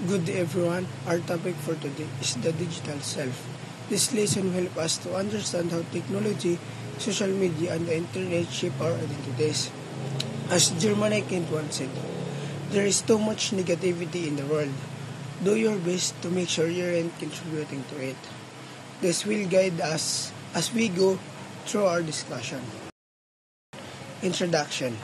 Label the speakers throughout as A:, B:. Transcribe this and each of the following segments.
A: Good day everyone, our topic for today is the digital self. This lesson will help us to understand how technology, social media, and the internet shape our identities. As Germany Kent once said, there is too much negativity in the world. Do your best to make sure you aren't contributing to it. This will guide us as we go through our discussion. Introduction.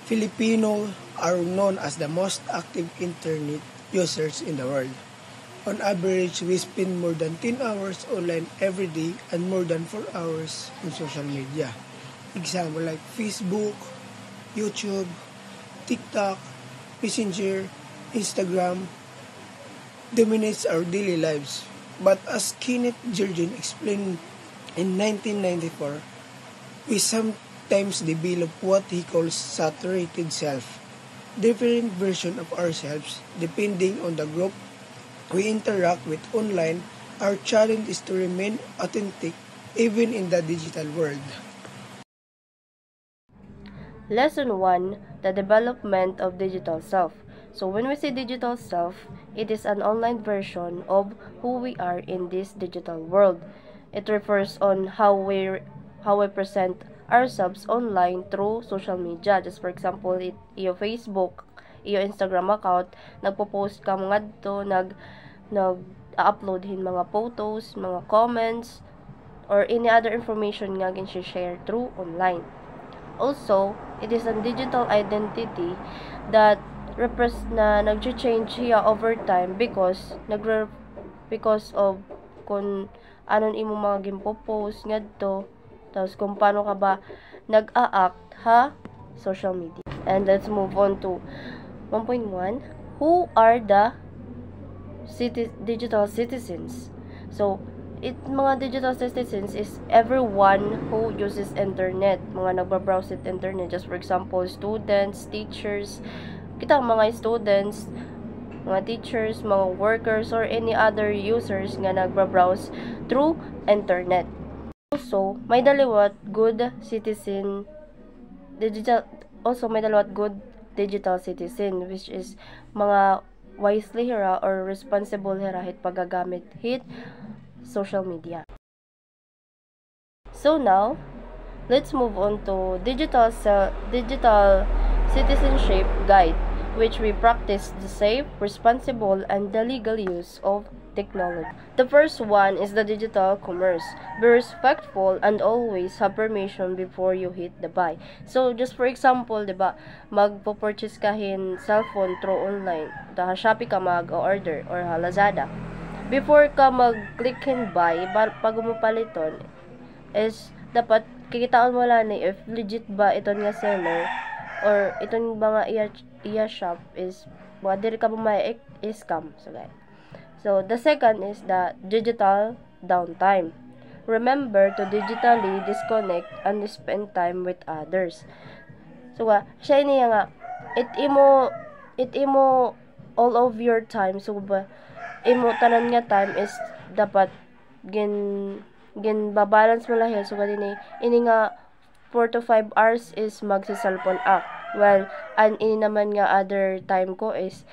A: Filipino are known as the most active internet users in the world. On average, we spend more than 10 hours online every day and more than 4 hours on social media. Example like Facebook, YouTube, TikTok, Messenger, Instagram dominates our daily lives. But as Kenneth Jurgen explained in 1994, we sometimes develop what he calls saturated self, different version of ourselves depending on the group we interact with online. Our challenge is to remain authentic even in the digital world.
B: Lesson 1. The development of digital self. So when we say digital self, it is an online version of who we are in this digital world. It refers on how we present ourselves online through social media. Just for example, iyo Facebook, iyo Instagram account, nagpo-post ka mga dito, nag-upload hin mga photos, mga comments, or any other information nga gin-share through online. Also, it is a digital identity that nag-change siya over time because of kung anon imo mga gimpo-post ngadto, tapos kung paano ka ba nag-a-act social media. And let's move on to 1.1. Who are the digital citizens? So, mga digital citizens is everyone who uses internet, mga nagbabrowse at internet. Just for example, students, teachers, mga students, mga teachers, mga workers, or any other users nga nagbabrowse through internet. Also, may dalawat good digital citizen, which is mga wisely hira or responsible hira hit paggagamit hit social media. So now, let's move on to digital citizenship guide, which we practice the safe, responsible, and the legal use of technology. The first one is the digital commerce. Be respectful and always have permission before you hit the buy. So, just for example, diba, magpo-purchase kahin cellphone through online. Shopee ka mag-order or Lazada. Before ka mag-click and buy, pag umupaliton, is dapat kikitaan mo lang if legit ba iton nga seller or iton ba nga iya shop is diri ka ba scam. So the second is the digital downtime. Remember to digitally disconnect and spend time with others. So siya niya nga it imo all of your time. So imo tanan nga time is dapat babalance mo lahi. So ini nga 4 to 5 hours is magsi-cellphone act. Well, ini naman nga other time ko is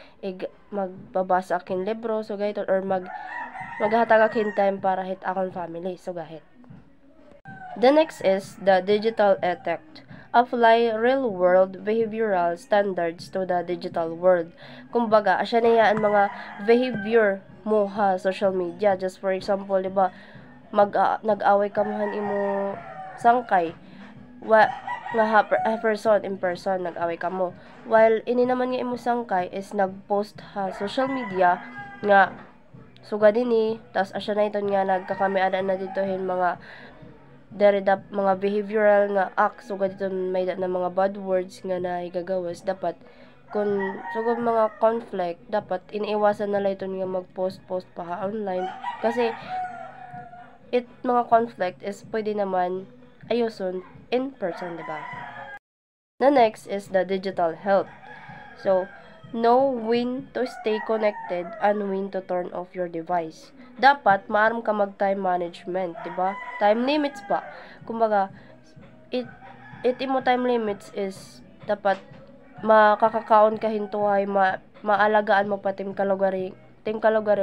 B: magbabasa akin libro, so gayton, or maghatag akin time para hit akong family, so gahit. The next is the digital ethic. Apply real-world behavioral standards to the digital world. Kumbaga, asya niya ang mga behavior mo social media. Just for example, diba, nag-away ka mo imo sangkay. Person in person, nag-away ka mo. While ini naman nga imo sangkay is nag-post social media nga sugad ini, tas asya na iton nga nagkakamiada na ditohin mga mga behavioral nga act, sugad dito may na mga bad words nga na igagawas. Dapat kung sugod mga conflict, dapat iniiwasan na lang iton nga mag-post pa online, kasi mga conflict is pwede naman ayuson in person, diba? The next is the digital health. So, know when to stay connected and when to turn off your device. Dapat maaram ka mag-time management, diba? Time limits pa. Kumbaga, imo time limits is dapat makakakaon ka hintuhay, maalagaan mo pa tim kalugari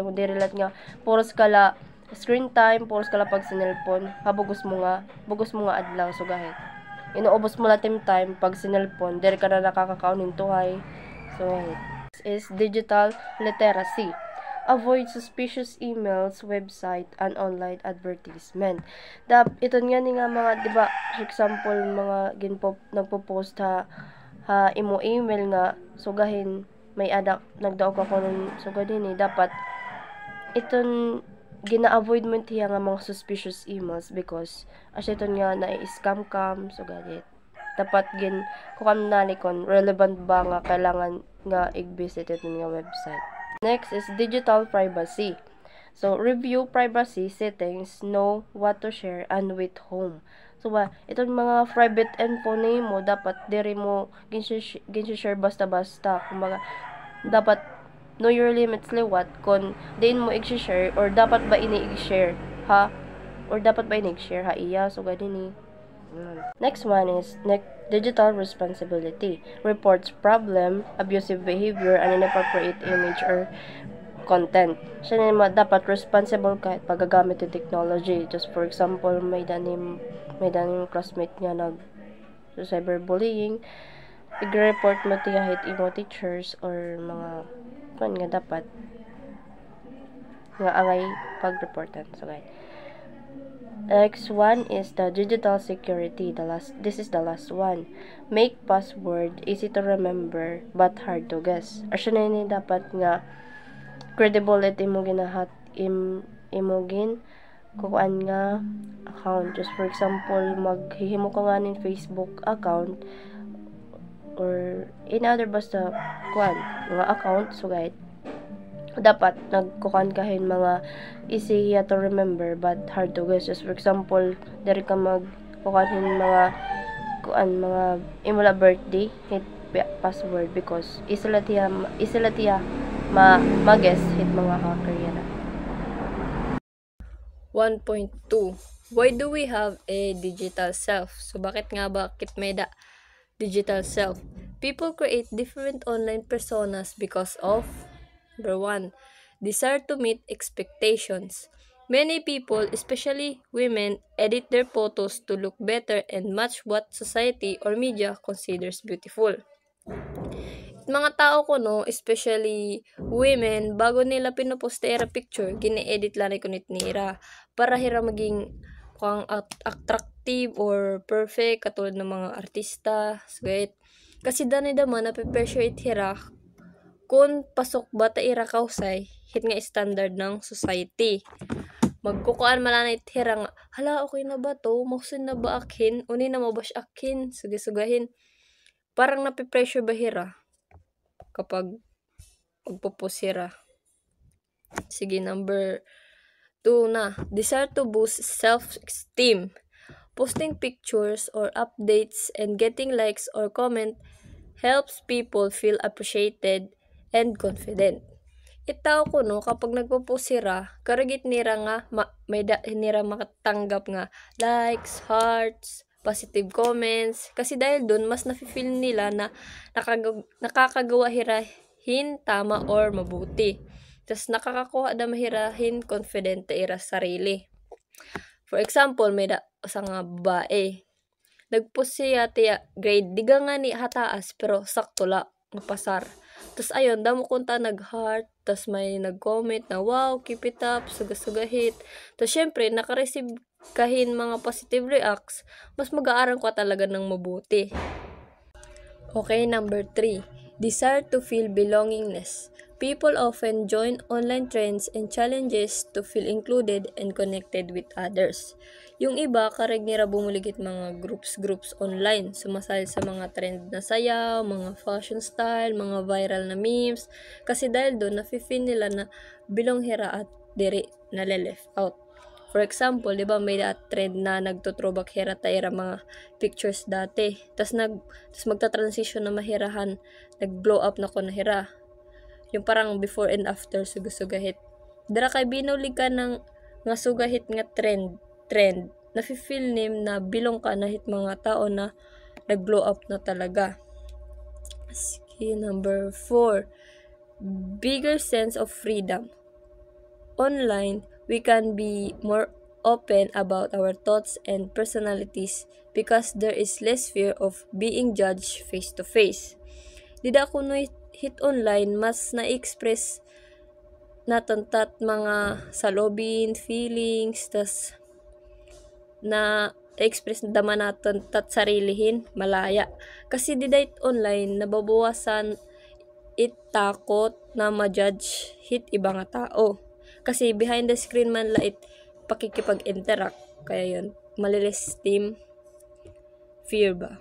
B: mo dirilat nga puros kala screen time, puros kala pag sinelpon, bugos mo nga adlaw so gahit inuubos mo la time pag sinelpon diri ka na nakakakaon hintuhay so gahit. Is digital literacy. Avoid suspicious emails, website, and online advertisement. Ito nga ni nga mga, di ba, for example, mga nagpo-post ha imo email nga, sugahin, may nagdaog ako nun, sugahin dapat, iton, gina-avoid mo tiya nga mga suspicious emails because, asya ito nga, na-scam cam, sugahin. Dapat kung nalikon, relevant ba nga kailangan nga i-visit ito nga website. Next is digital privacy. So, review privacy settings, know what to share, and with whom. So, itong mga private info mo, dapat diri mo ginshare basta-basta. Kumbaga, dapat know your limits liwat kung din mo i-share or dapat ba ini i-share, ha? Or dapat ba ini i-share, ha? Iya, so ganun Next one is digital responsibility. Reports problem, abusive behavior, and inappropriate image or content. Siya naman dapat responsible kahit paggagamit ng technology. Just for example, may danim classmate nga so cyberbullying, i-report mo kahit imo teachers or mga nga dapat nga angay pag-reportan. So guys. Next one is the digital security. This is the last one. Make password easy to remember but hard to guess. Asya na yun dapat nga credibility mo ginahat imogin kuan nga account. Just for example, maghihimo ka nga ng Facebook account or in other basta kuan mga account so guys. Dapat nagkukan kahin mga easy to remember but hard to guess. Just for example, dari ka magkukanin mga imula birthday hit password because easy tiya ma-guess hit mga hacker yan.
C: 1.2 Why do we have a digital self? So bakit may digital self? People create different online personas because of Number 1. Desire to meet expectations. Many people, especially women, edit their photos to look better and match what society or media considers beautiful. Mga tao ko especially women, bago nila pinupost era picture, gine-edit lang ko nira para hira maging attractive or perfect katulad ng mga artista. So, kasi dani naman na-pressure it hira kung pasok ba ta ira kausay hit nga standard ng society. Magkukuan malanay hira nga, hala okay na ba to? Mausin na ba akin? Uni na mabash akin? Sugi-sugahin. Parang napipressure ba hira kapag magpupusira. Sige, number 2 na. Desire to boost self-esteem. Posting pictures or updates and getting likes or comment helps people feel appreciated and confident. Itaw ko kapag nagpo-post sira, karagit nira nga nira makatanggap nga likes, hearts, positive comments kasi dahil dun mas nafi-feel nila na nakakagawa hirahin tama or mabuti. Tas nakakakuha da mahirahin confident ira sarili. For example, may sa nga babae. Nagpost siya tiya grade diga nga ni hataas pero sakto la mapasar. Tas ayun, damo kunta nag-heart, tas may nag-comment na wow, keep it up, suga-sugahit. Tas syempre, naka-receive kahin mga positive reacts, mas mag-aaral ko talaga ng mabuti. Okay, number 3. Desire to feel belongingness. People often join online trends and challenges to feel included and connected with others. Yung iba, karag nira bumuligit mga groups online. Sumasali sa mga trend na sayaw, mga fashion style, mga viral na memes. Kasi dahil doon, nafe-feel nila na belong hira at diri na left out. For example, di ba may trend na nagtutrobak hira tayo mga pictures dati. Tas magta-transition na mahirahan, nag-blow up na ko na hira. Yung parang before and after sugahit. Dara kay binulig ka ng nga sugahit nga trend, nafe-feel nim na bilong ka na hit mga tao na nag-blow up na talaga. Number 4, bigger sense of freedom. Online, we can be more open about our thoughts and personalities because there is less fear of being judged face to face. Dida kuno hit online, mas na-express naton tat mga salobin, feelings, tas na express daman naton tat sarilihin, malaya. Kasi didait online, nababawasan it takot na ma-judge hit iba nga tao. Kasi behind the screen man la it pakikipag-interact. Kaya yun, malilis team fear ba?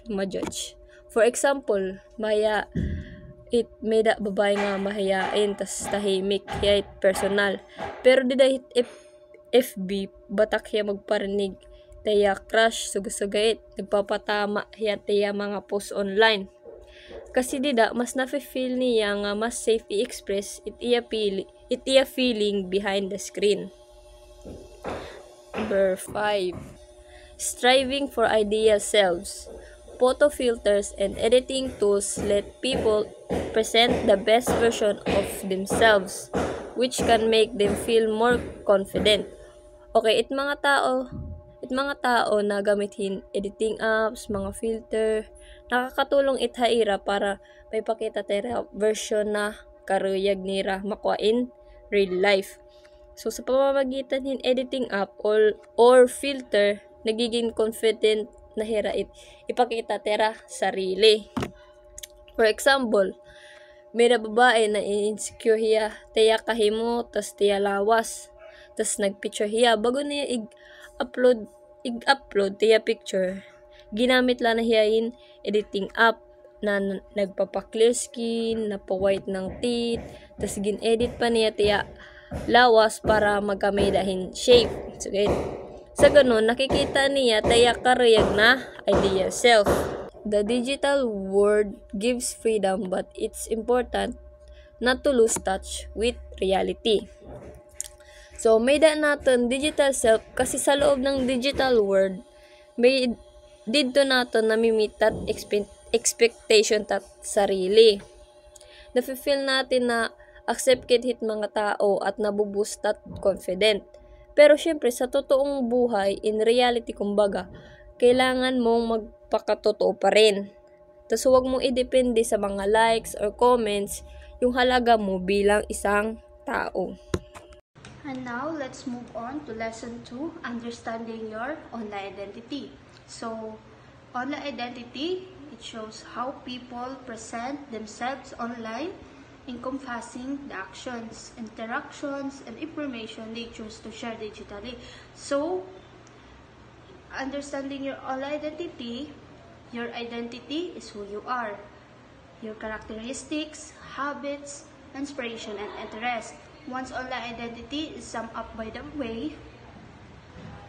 C: Ma-judge. For example, maya it may da babae nga mahayain tas tahimik hiya it personal. Pero di dahit FB batak hiya magparinig taya crush sugasugait nagpapatama hiya taya mga post online. Kasi dida mas nafe-feel niya nga mas safe i-express it iya feeling behind the screen. Number 5, striving for ideal selves. Photo filters and editing tools let people present the best version of themselves, which can make them feel more confident. Okay, it mga tao na gamitin editing apps, mga filter, nakakatulong ithaira para may pakita tera version na karuyag nira makuain real life. So sa pamamagitan hin editing app or filter, nagiging confident na hira ipakita tera sarili. For example, may na babae na insecure hiya tiya kahimo tas tiya lawas, tas nagpicture hiya bago niya i-upload tiya picture. Ginamit la na hiyain editing app na nagpapa-clear skin, napa-white ng teeth, tas gin-edit pa niya tiya lawas para magkamay shape. So, sa ganun, nakikita niya taya karuyag na ideal self. The digital world gives freedom, but it's important not to lose touch with reality. So, may da natin digital self kasi sa loob ng digital world, may dito natin namimit at expectation tat sarili. Nafe-feel natin na accept hit mga tao at nabuboost at confident. Pero syempre sa totoong buhay, in reality kumbaga, kailangan mong magpakatotoo pa rin. Tapos huwag mong idepende sa mga likes or comments yung halaga mo bilang isang tao.
D: And now, let's move on to lesson 2, understanding your online identity. So, online identity, it shows how people present themselves online, encompassing the actions, interactions, and information they choose to share digitally. So, understanding your online identity is who you are, your characteristics, habits, inspiration, and interest. One's online identity is summed up by the way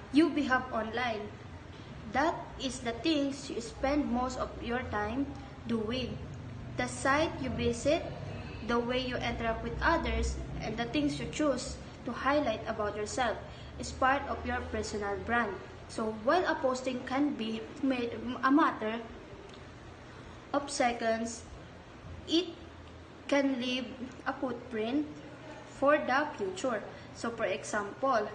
D: you behave online. That is the things you spend most of your time doing. The site you visit, the way you interact with others, and the things you choose to highlight about yourself is part of your personal brand. So while a posting can be made a matter of seconds, it can leave a footprint for the future. So for example,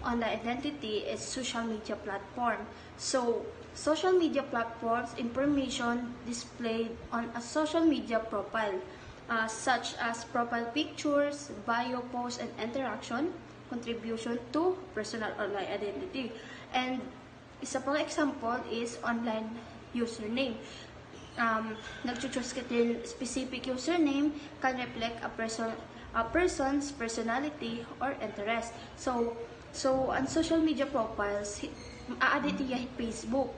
D: online identity is social media platform. So social media platforms, information displayed on a social media profile, such as profile pictures, bio posts, and interaction, contribution to personal online identity. And isa pang example is online username. Nag-choose ka din specific username can reflect a person's personality or interest. So on social media profiles, aadit iya hit Facebook.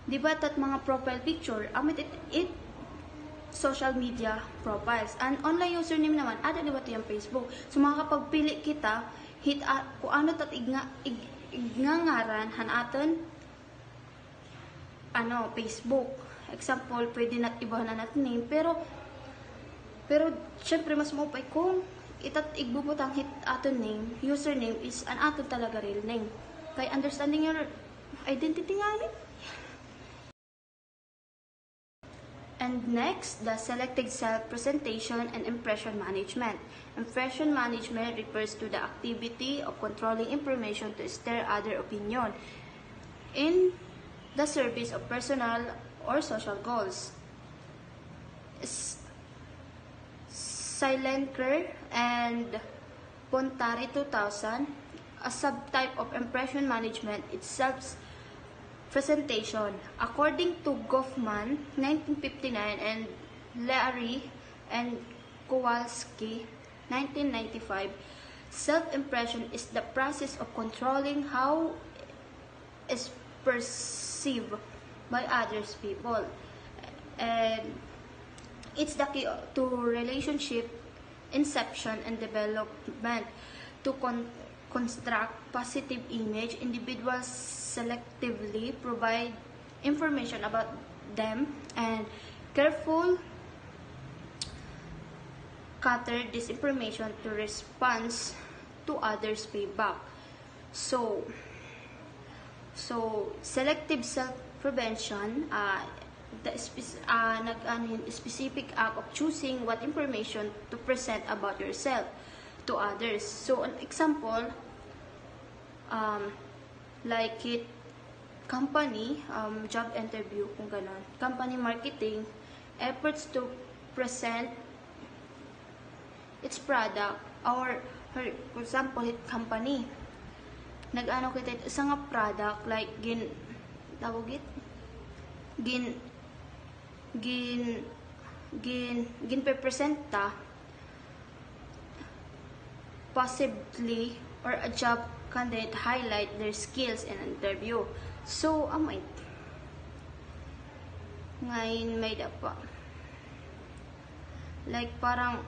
D: Di ba tat mga profile picture, amit it social media profiles. And online username naman, ada di ba ito yung Facebook. So makakapagpili kita, hit kung ano tat igngangaran, hanaton, Facebook. Example, pwede nat ibahan na natin name, pero syempre mas maupay kung igbubutang hit aton name, username is an aton talaga real name. Kaya understanding your identity nga rin. And next, the selective self-presentation and impression management. Impression management refers to the activity of controlling information to stir other opinion in the service of personal or social goals. Silenker and Pontari 2000, a subtype of impression management, is self-presentation. According to Goffman, 1959, and Leary and Kowalski, 1995, self-impression is the process of controlling how is perceived by others people. And it's the key to relationship inception and development. To construct positive image, individuals selectively provide information about them and careful cater this information to response to others' feedback. So selective self-prevention, specific act of choosing what information to present about yourself to others. So an example, like it company job interview, kung ganon, company marketing efforts to present its product, or for example, it company nag-ano kita isa nga product like present ta possibly, or a job candidate highlight their skills in interview. So ngayon may pa like parang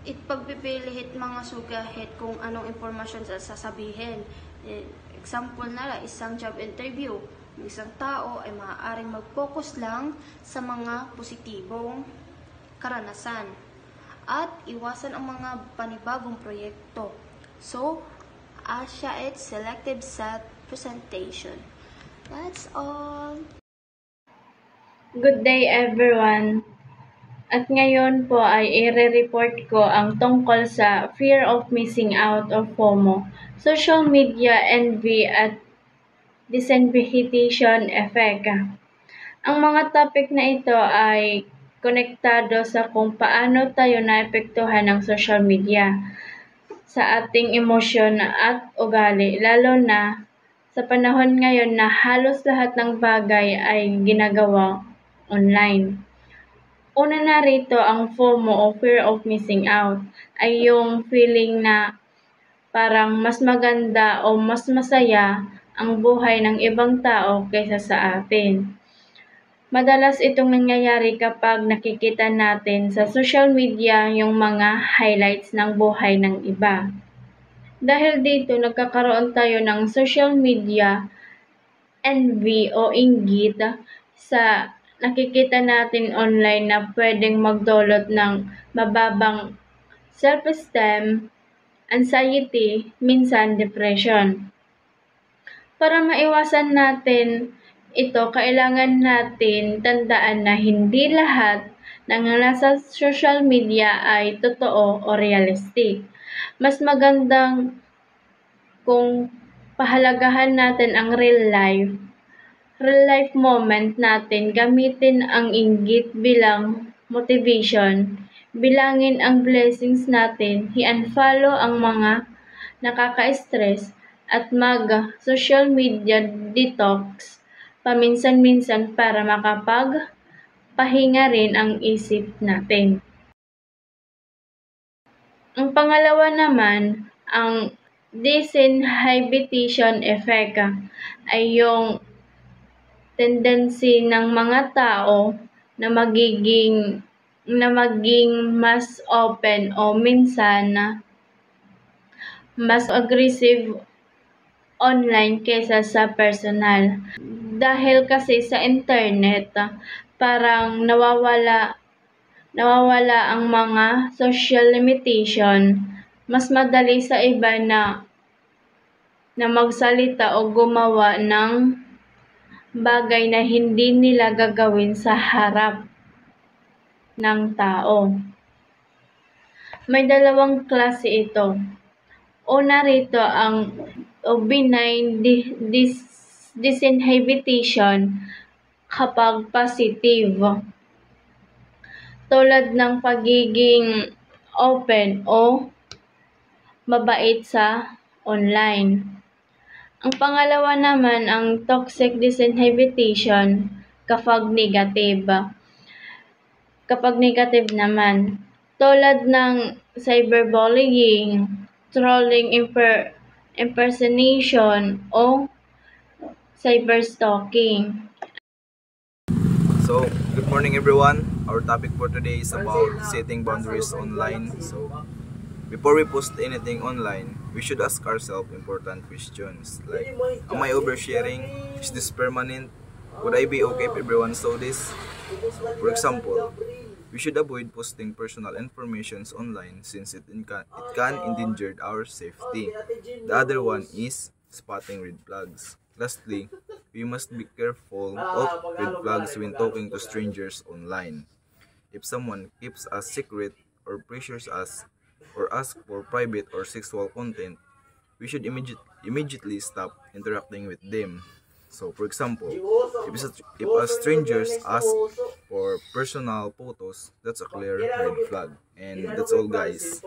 D: pagpipilihit mga sugahit kung anong impormasyon sasabihin. Example na lang, isang job interview, isang tao ay maaaring mag-focus lang sa mga positibong karanasan at iwasan ang mga panibagong proyekto. So, siya it's selective self-presentation. That's all.
E: Good day everyone! At ngayon po ay i-report ko ang tungkol sa fear of missing out or FOMO, social media envy at disinhibition effect. Ang mga topic na ito ay konektado sa kung paano tayo naapektuhan ng social media sa ating emosyon at ugali, lalo na sa panahon ngayon na halos lahat ng bagay ay ginagawa online. Una na rito ang FOMO o fear of missing out, ay yung feeling na parang mas maganda o mas masaya ang buhay ng ibang tao kaysa sa atin. Madalas itong nangyayari kapag nakikita natin sa social media yung mga highlights ng buhay ng iba. Dahil dito nagkakaroon tayo ng social media envy o inggit sa nakikita natin online na pwedeng magdulot ng mababang self-esteem, anxiety, minsan depression. Para maiwasan natin ito, kailangan natin tandaan na hindi lahat ng nasa social media ay totoo o realistic. Mas magandang kung pahalagahan natin ang real life moment natin, gamitin ang inggit bilang motivation, bilangin ang blessings natin, i-unfollow ang mga nakaka-stress, at mag-social media detox paminsan-minsan para makapagpahinga rin ang isip natin. Ang pangalawa naman, ang disinhibition effect ay yung tendency ng mga tao na maging mas open o minsan mas aggressive online kaysa sa personal. Dahil kasi sa internet, parang nawawala ang mga social limitation. Mas madali sa iba na magsalita o gumawa ng bagay na hindi nila gagawin sa harap ng tao. May dalawang klase ito. Una rito ang benign disinhibition kapag positive, tulad ng pagiging open o mabait sa online. Ang pangalawa naman ang toxic disinhibition kapag negative. Kapag negative naman, tulad ng cyberbullying, trolling impersonation o cyberstalking.
F: So, good morning everyone. Our topic for today is about setting boundaries online. So, before we post anything online, we should ask ourselves important questions like, am I oversharing? Is this permanent? Would I be okay if everyone saw this? For example, we should avoid posting personal information online since it can endanger our safety. The other one is spotting red flags. Lastly, we must be careful of red flags when talking to strangers online. If someone keeps a secret or pressures us or asks for private or sexual content, we should immediately stop interacting with them. So, for example, if a stranger asks for personal photos, that's a clear red flag. And that's all, guys.